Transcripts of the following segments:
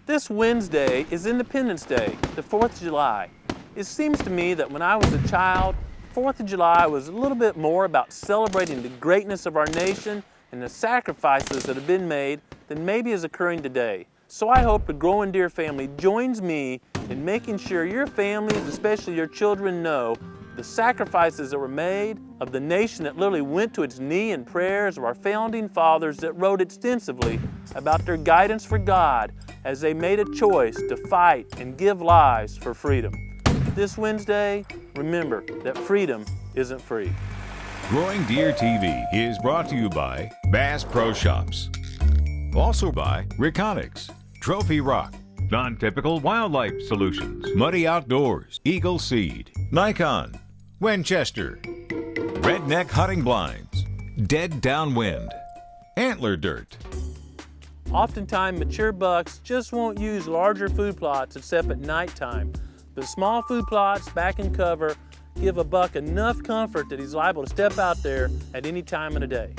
This Wednesday is Independence Day, the 4th of July. It seems to me that when I was a child, 4th of July was a little bit more about celebrating the greatness of our nation and the sacrifices that have been made than maybe is occurring today. So I hope the Growing Deer family joins me in making sure your families, especially your children, know the sacrifices that were made, of the nation that literally went to its knee in prayers, of our founding fathers that wrote extensively about their guidance for God as they made a choice to fight and give lives for freedom. This Wednesday, remember that freedom isn't free. Growing Deer TV is brought to you by Bass Pro Shops. Also by Reconics, Trophy Rock, Non-Typical Wildlife Solutions, Muddy Outdoors, Eagle Seed, Nikon, Winchester, Redneck Hunting Blinds, Dead Downwind, Antler Dirt. Oftentimes, mature bucks just won't use larger food plots except at nighttime. But small food plots, back in cover, give a buck enough comfort that he's liable to step out there at any time of the day.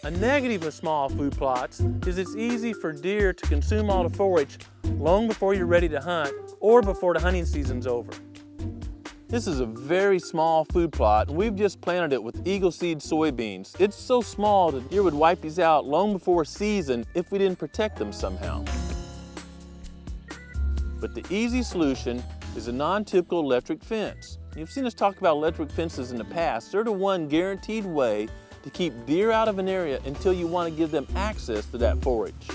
A negative of small food plots is it's easy for deer to consume all the forage long before you're ready to hunt or before the hunting season's over. This is a very small food plot, and we've just planted it with Eagle Seed soybeans. It's so small that deer would wipe these out long before season if we didn't protect them somehow. But the easy solution is a non-typical electric fence. You've seen us talk about electric fences in the past. They're the one guaranteed way to keep deer out of an area until you want to give them access to that forage.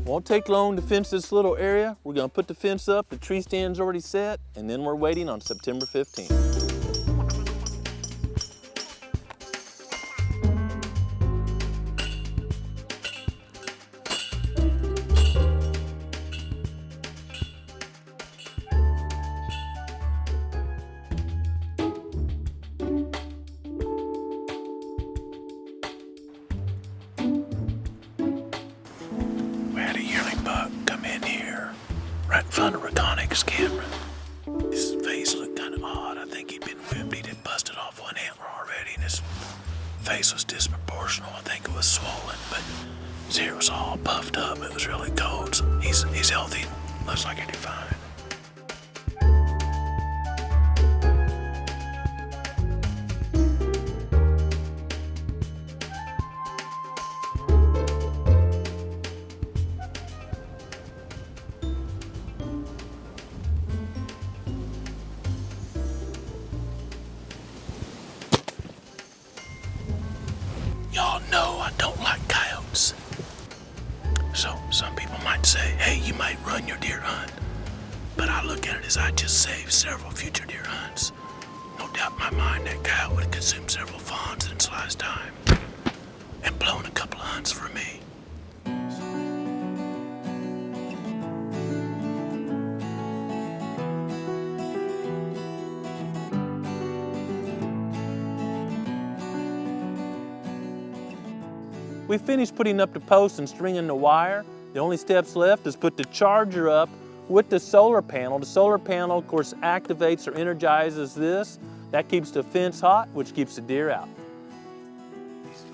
Won't take long to fence this little area. We're going to put the fence up, the tree stand's already set, and then we're waiting on September 15th. Right in front of Reconics camera. His face looked kind of odd. I think he'd been whipped. He'd busted off one antler already, and his face was disproportional. I think it was swollen, but his hair was all puffed up. It was really cold. So he's healthy. Looks like he'll do fine. Y'all know I don't like coyotes. So some people might say, hey, you might run your deer hunt. But I look at it as I just saved several future deer hunts. No doubt in my mind that coyote would have consumed several fawns in its lifetime and blown a couple of hunts for me. We finished putting up the posts and stringing the wire. The only steps left is put the charger up with the solar panel. The solar panel, of course, activates or energizes this. That keeps the fence hot, which keeps the deer out.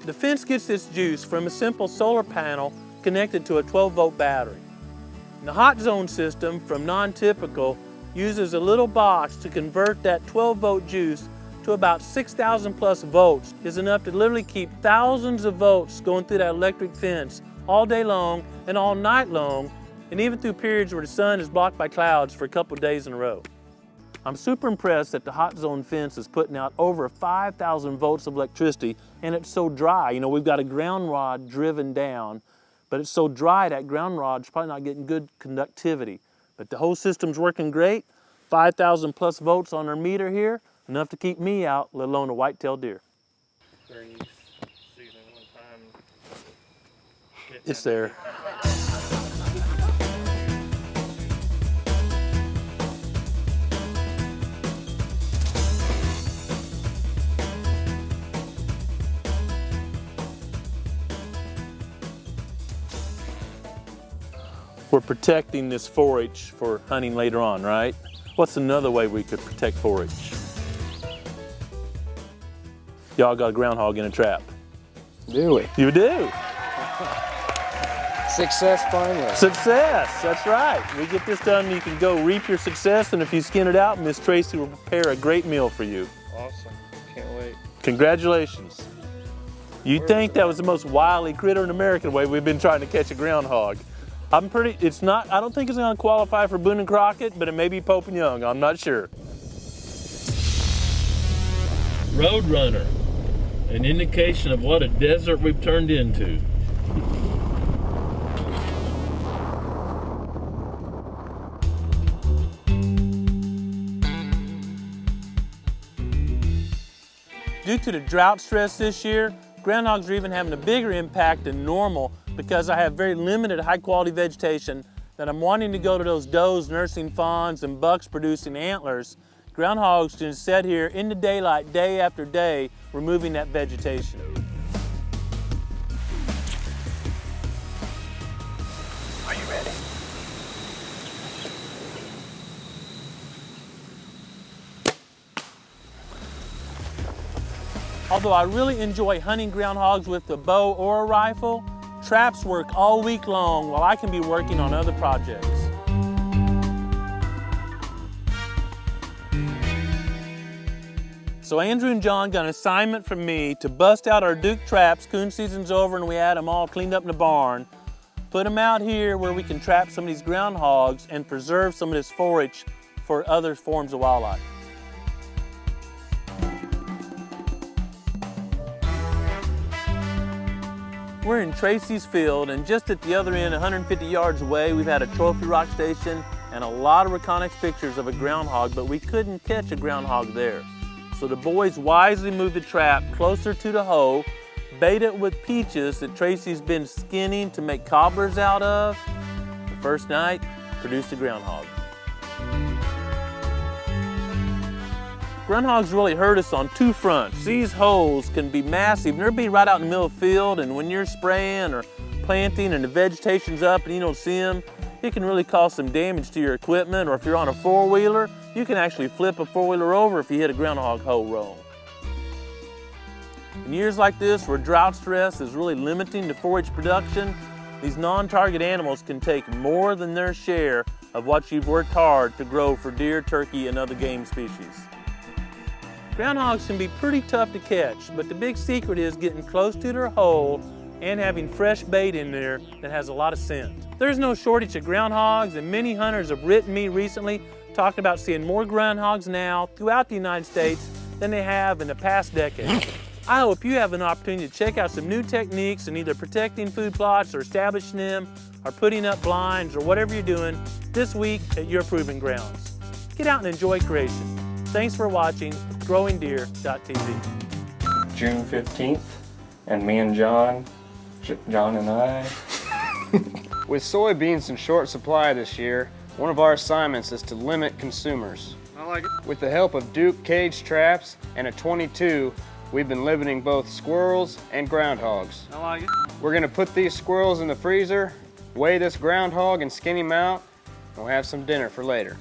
The fence gets its juice from a simple solar panel connected to a 12-volt battery. And the hot zone system from non-typical uses a little box to convert that 12-volt juice to about 6,000 plus volts. Is enough to literally keep thousands of volts going through that electric fence all day long and all night long, and even through periods where the sun is blocked by clouds for a couple of days in a row. I'm super impressed that the hot zone fence is putting out over 5,000 volts of electricity, and it's so dry. You know, we've got a ground rod driven down, but it's so dry that ground rod's probably not getting good conductivity. But the whole system's working great. 5,000 plus volts on our meter here. Enough to keep me out, let alone a white-tailed deer. It's there. We're protecting this forage for hunting later on, right? What's another way we could protect forage? Y'all got a groundhog in a trap. Do we? You do. Success finally. Success, that's right. We get this done, you can go reap your success, and if you skin it out, Miss Tracy will prepare a great meal for you. Awesome. Can't wait. Congratulations. You'd think that was the most wily critter in America, the way we've been trying to catch a groundhog. I don't think it's gonna qualify for Boone and Crockett, but it may be Pope and Young, I'm not sure. Roadrunner, an indication of what a desert we've turned into. Due to the drought stress this year, groundhogs are even having a bigger impact than normal because I have very limited high quality vegetation that I'm wanting to go to those does nursing fawns and bucks producing antlers. Groundhogs can sit here in the daylight day after day removing that vegetation. Are you ready? Although I really enjoy hunting groundhogs with a bow or a rifle, traps work all week long while I can be working on other projects. So Andrew and John got an assignment from me to bust out our Duke traps. Coon season's over and we had them all cleaned up in the barn. Put them out here where we can trap some of these groundhogs and preserve some of this forage for other forms of wildlife. We're in Tracy's field, and just at the other end, 150 yards away, we've had a trophy rock station and a lot of reconics pictures of a groundhog, but we couldn't catch a groundhog there. So the boys wisely moved the trap closer to the hole, bait it with peaches that Tracy's been skinning to make cobblers out of. The first night, produced a groundhog. Groundhogs really hurt us on two fronts. These holes can be massive, and they'll be right out in the middle of the field, and when you're spraying or planting and the vegetation's up and you don't see them, it can really cause some damage to your equipment, or if you're on a four-wheeler, you can actually flip a four-wheeler over if you hit a groundhog hole wrong. In years like this, where drought stress is really limiting the forage production, these non-target animals can take more than their share of what you've worked hard to grow for deer, turkey, and other game species. Groundhogs can be pretty tough to catch, but the big secret is getting close to their hole and having fresh bait in there that has a lot of scent. There's no shortage of groundhogs, and many hunters have written me recently talking about seeing more groundhogs now throughout the United States than they have in the past decade. I hope you have an opportunity to check out some new techniques in either protecting food plots or establishing them or putting up blinds or whatever you're doing this week at your proving grounds. Get out and enjoy creation. Thanks for watching GrowingDeer.tv. June 15th, and me and John and I. With soybeans in short supply this year, one of our assignments is to limit consumers. I like it. With the help of Duke cage traps and a 22, we've been limiting both squirrels and groundhogs. I like it. We're gonna put these squirrels in the freezer, weigh this groundhog and skin him out, and we'll have some dinner for later.